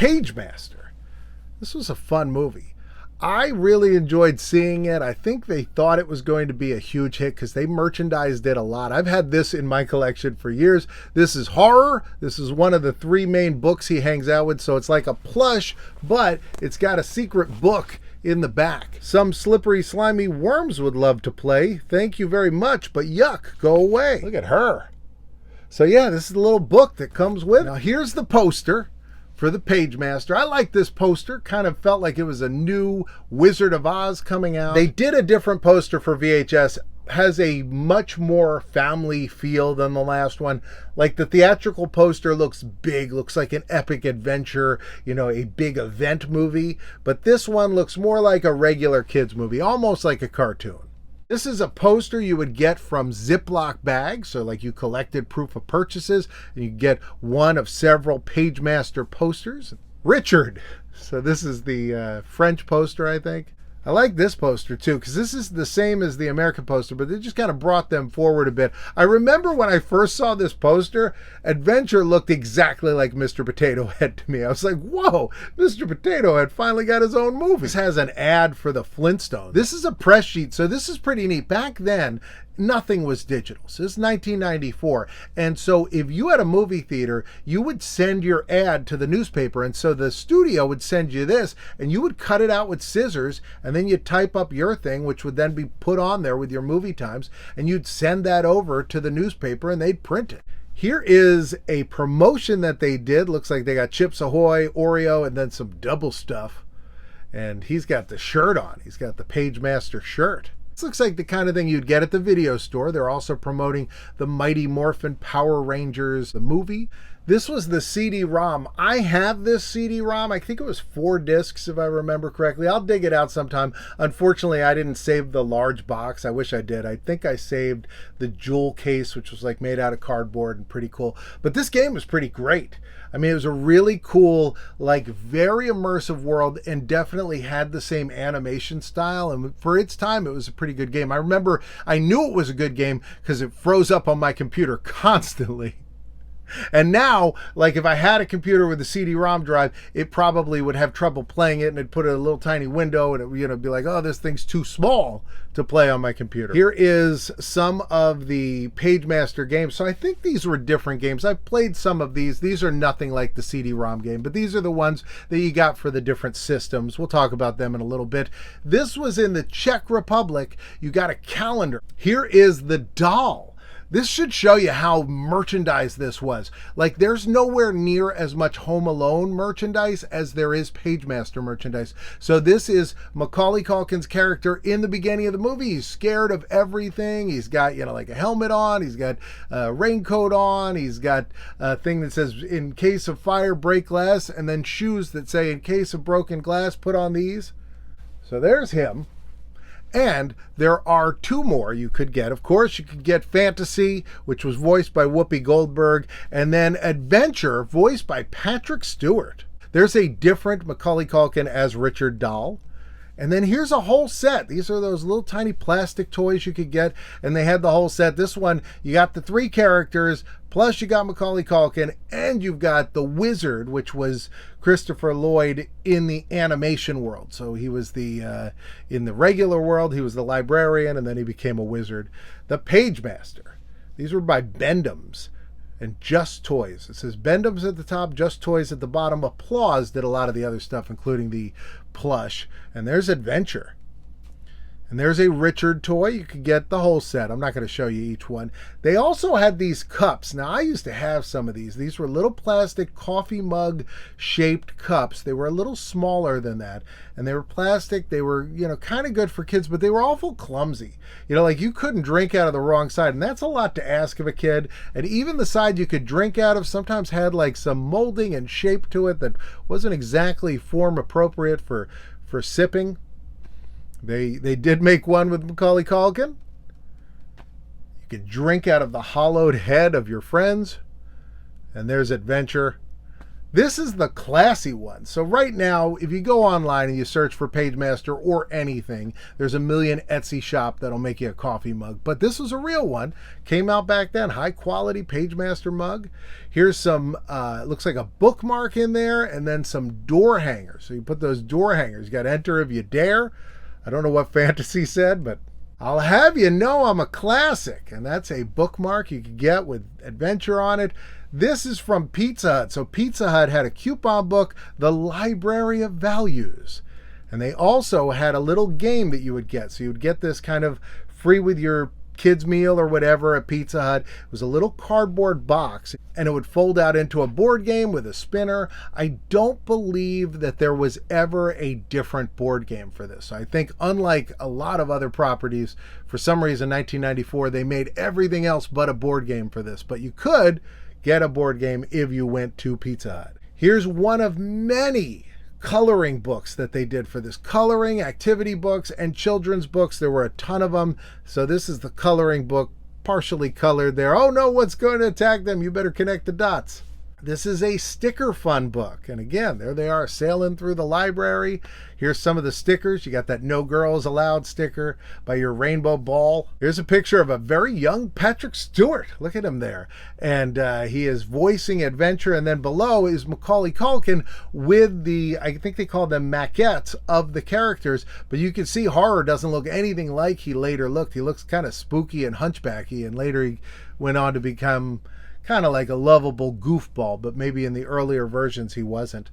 Pagemaster. This was a fun movie. I really enjoyed seeing it. I think they thought it was going to be a huge hit because they merchandised it a lot. I've had this in my collection for years. This is horror. This is one of the 3 main books he hangs out with. So it's like a plush, but it's got a secret book in the back. Some slippery, slimy worms would love to play. Thank you very much, but yuck, go away. Look at her. So yeah, this is the little book that comes with. Now here's the poster for the Pagemaster. I like this poster. Kind of felt like it was a new Wizard of Oz coming out. They did a different poster for VHS. Has a much more family feel than the last one. Like the theatrical poster looks big, looks like an epic adventure, you know, a big event movie. But this one looks more like a regular kids movie, almost like a cartoon. This is a poster you would get from Ziploc bags. So like you collected proof of purchases and you get one of several Pagemaster posters. Richard. So this is the French poster, I think. I like this poster too, because this is the same as the American poster, but they just kind of brought them forward a bit. I remember when I first saw this poster, Adventure looked exactly like Mr. Potato Head to me. I was like, whoa, Mr. Potato Head finally got his own movie. This has an ad for the Flintstones. This is a press sheet, so this is pretty neat. Back then, nothing was digital. So this is 1994. And so if you had a movie theater, you would send your ad to the newspaper. And so the studio would send you this and you would cut it out with scissors and then you'd type up your thing, which would then be put on there with your movie times. And you'd send that over to the newspaper and they'd print it. Here is a promotion that they did. Looks like they got Chips Ahoy, Oreo, and then some double stuff. And he's got the shirt on. He's got the Pagemaster shirt. This looks like the kind of thing you'd get at the video store. They're also promoting the Mighty Morphin Power Rangers, the movie. This was the CD-ROM. I have this CD-ROM. I think it was 4 discs, if I remember correctly. I'll dig it out sometime. Unfortunately, I didn't save the large box. I wish I did. I think I saved the jewel case, which was like made out of cardboard and pretty cool. But this game was pretty great. I mean, it was a really cool, like very immersive world and definitely had the same animation style. And for its time, it was a pretty good game. I remember I knew it was a good game because it froze up on my computer constantly. And now, like if I had a computer with a CD-ROM drive, it probably would have trouble playing it and it'd put a little tiny window and it would be like, oh, this thing's too small to play on my computer. Here is some of the Pagemaster games. So I think these were different games. I've played some of these. These are nothing like the CD-ROM game, but these are the ones that you got for the different systems. We'll talk about them in a little bit. This was in the Czech Republic. You got a calendar. Here is the doll. This should show you how merchandise this was. Like there's nowhere near as much Home Alone merchandise as there is Pagemaster merchandise. So this is Macaulay Culkin's character in the beginning of the movie. He's scared of everything. He's got, like a helmet on. He's got a raincoat on. He's got a thing that says, in case of fire, break glass. And then shoes that say, in case of broken glass, put on these. So there's him. And there are 2 more you could get. Of course, you could get Fantasy, which was voiced by Whoopi Goldberg, and then Adventure, voiced by Patrick Stewart. There's a different Macaulay Culkin as Richard doll. And then here's a whole set. These are those little tiny plastic toys you could get, and they had the whole set. This one, you got the 3 characters, plus you got Macaulay Culkin, and you've got the wizard, which was Christopher Lloyd in the animation world. So he was the, in the regular world, he was the librarian, and then he became a wizard. The Pagemaster. These were by Bendham's and Just Toys. It says Bendham's at the top, Just Toys at the bottom. Applause did a lot of the other stuff, including the plush. And there's Adventure. And there's a Richard toy. You could get the whole set. I'm not going to show you each one. They also had these cups. Now, I used to have some of these. These were little plastic coffee mug shaped cups. They were a little smaller than that. And they were plastic. They were, kind of good for kids, but they were awful clumsy. Like you couldn't drink out of the wrong side. And that's a lot to ask of a kid. And even the side you could drink out of sometimes had like some molding and shape to it that wasn't exactly form appropriate for sipping. They did make one with Macaulay Culkin. You could drink out of the hollowed head of your friends. And there's Adventure. This is the classy one. So right now, if you go online and you search for Pagemaster or anything, there's a million Etsy shop that'll make you a coffee mug. But this was a real one. Came out back then. High quality Pagemaster mug. Here's some, looks like a bookmark in there, and then some door hangers. So you put those door hangers. You got enter if you dare. I don't know what fantasy said, but I'll have you know I'm a classic. And that's a bookmark you could get with adventure on it. This is from Pizza Hut. So Pizza Hut had a coupon book, The Library of Values. And they also had a little game that you would get. So you would get this kind of free with your kids' meal or whatever at Pizza Hut. It was a little cardboard box, and it would fold out into a board game with a spinner. I don't believe that there was ever a different board game for this. I think unlike a lot of other properties, for some reason 1994, they made everything else but a board game for this. But you could get a board game if you went to Pizza Hut. Here's one of many coloring books that they did for this. Coloring, activity books, and children's books. There were a ton of them. So this is the coloring book, partially colored there. Oh no, what's going to attack them? You better connect the dots. This is a sticker fun book. And again, there they are sailing through the library. Here's some of the stickers. You got that No Girls Allowed sticker by your rainbow ball. Here's a picture of a very young Patrick Stewart. Look at him there. And he is voicing adventure. And then below is Macaulay Culkin with the, I think they call them maquettes of the characters. But you can see horror doesn't look anything like he later looked. He looks kind of spooky and hunchbacky. And later he went on to become kind of like a lovable goofball, but maybe in the earlier versions he wasn't.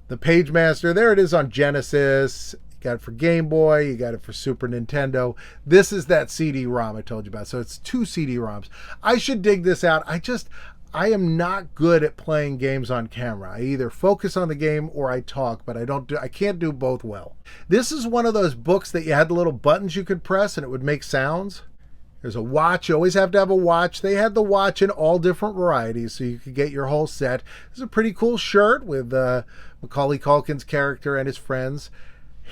The Pagemaster, there it is on Genesis. You got it for Game Boy, you got it for Super Nintendo. This is that CD-ROM I told you about. So it's 2 CD-ROMs. I should dig this out. I am not good at playing games on camera. I either focus on the game or I talk, but I can't do both well. This is one of those books that you had the little buttons you could press and it would make sounds. There's a watch. You always have to have a watch. They had the watch in all different varieties, so you could get your whole set. This is a pretty cool shirt with Macaulay Culkin's character and his friends.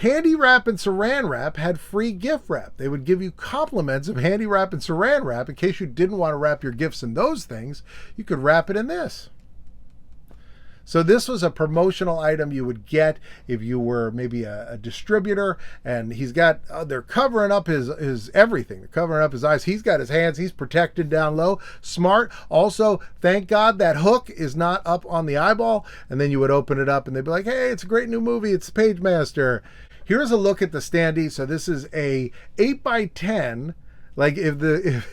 Handy Wrap and Saran Wrap had free gift wrap. They would give you compliments of Handy Wrap and Saran Wrap in case you didn't want to wrap your gifts in those things. You could wrap it in this. So this was a promotional item you would get if you were maybe a distributor, and he's got, they're covering up his everything. They're covering up his eyes. He's got his hands. He's protected down low. Smart. Also, thank God that hook is not up on the eyeball. And then you would open it up and they'd be like, hey, it's a great new movie. It's Pagemaster. Here's a look at the standee. So this is a 8x10. Like if the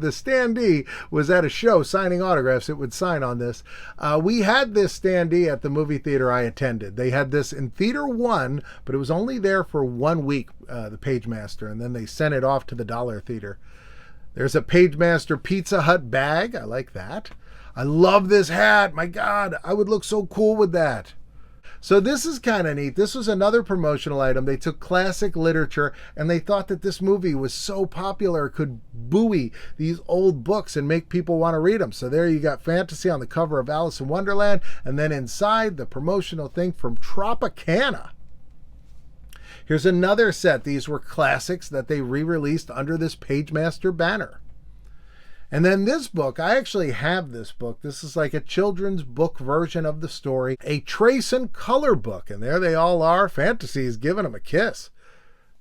standee was at a show signing autographs, it would sign on this. We had this standee at the movie theater I attended. They had this in Theater 1, but it was only there for 1 week, the Pagemaster, and then they sent it off to the Dollar Theater. There's a Pagemaster Pizza Hut bag. I like that. I love this hat. My God, I would look so cool with that. So this is kind of neat. This was another promotional item. They took classic literature and they thought that this movie was so popular it could buoy these old books and make people want to read them. So there you got fantasy on the cover of Alice in Wonderland, and then inside the promotional thing from Tropicana. Here's another set. These were classics that they re-released under this Pagemaster banner. And then this book, I actually have this book. This is like a children's book version of the story, a trace and color book. And there they all are. Fantasy is giving them a kiss.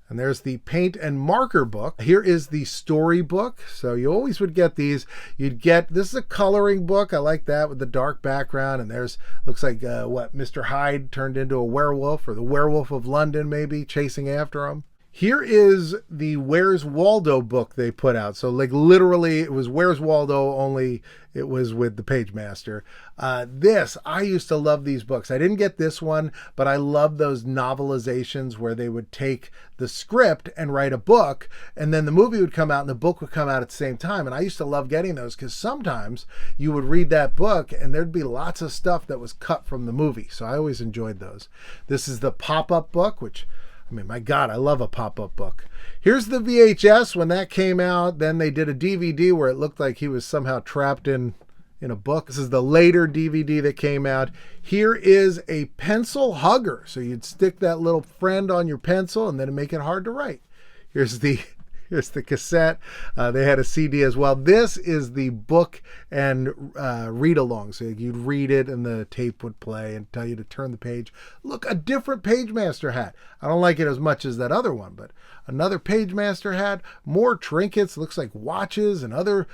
And there's the paint and marker book. Here is the story book. So you always would get these. You'd get, this is a coloring book. I like that with the dark background. And there's, looks like Mr. Hyde turned into a werewolf, or the Werewolf of London maybe, chasing after him. Here is the Where's Waldo book they put out. So like literally it was Where's Waldo, only it was with the Pagemaster. I used to love these books. I didn't get this one, but I love those novelizations where they would take the script and write a book, and then the movie would come out and the book would come out at the same time. And I used to love getting those because sometimes you would read that book and there'd be lots of stuff that was cut from the movie. So I always enjoyed those. This is the pop-up book, which, I mean, my God, I love a pop-up book. Here's the VHS when that came out. Then they did a DVD where it looked like he was somehow trapped in a book. This is the later DVD that came out. Here is a pencil hugger. So you'd stick that little friend on your pencil and then make it hard to write. Here's the Here's the cassette. They had a CD as well. This is the book and read along. So you'd read it and the tape would play and tell you to turn the page. Look, a different Pagemaster hat. I don't like it as much as that other one, but another Pagemaster hat, more trinkets, looks like watches and other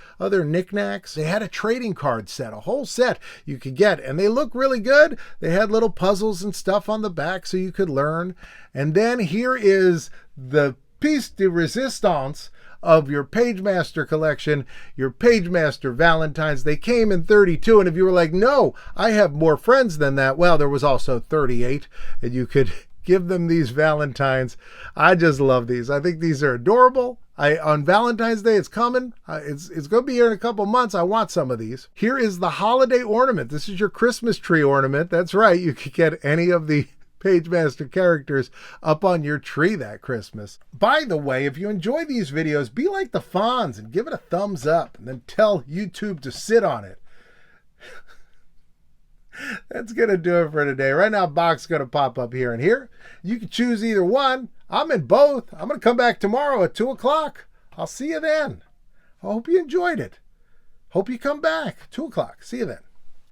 knickknacks. They had a trading card set, a whole set you could get, and they look really good. They had little puzzles and stuff on the back so you could learn. And then here is the piece de resistance of your Pagemaster collection, your Pagemaster Valentines. They came in 32, and if you were like, no, I have more friends than that, well, there was also 38, and you could give them these Valentines. I just love these. I think these are adorable. On Valentine's Day, it's coming. It's going to be here in a couple months. I want some of these. Here is the holiday ornament. This is your Christmas tree ornament. That's right. You could get any of the Pagemaster characters up on your tree that Christmas. By the way, if you enjoy these videos, be like the Fonz and give it a thumbs up and then tell YouTube to sit on it. That's going to do it for today. Right now, box is going to pop up here and here. You can choose either one. I'm in both. I'm going to come back tomorrow at 2 o'clock. I'll see you then. I hope you enjoyed it. Hope you come back. 2 o'clock. See you then.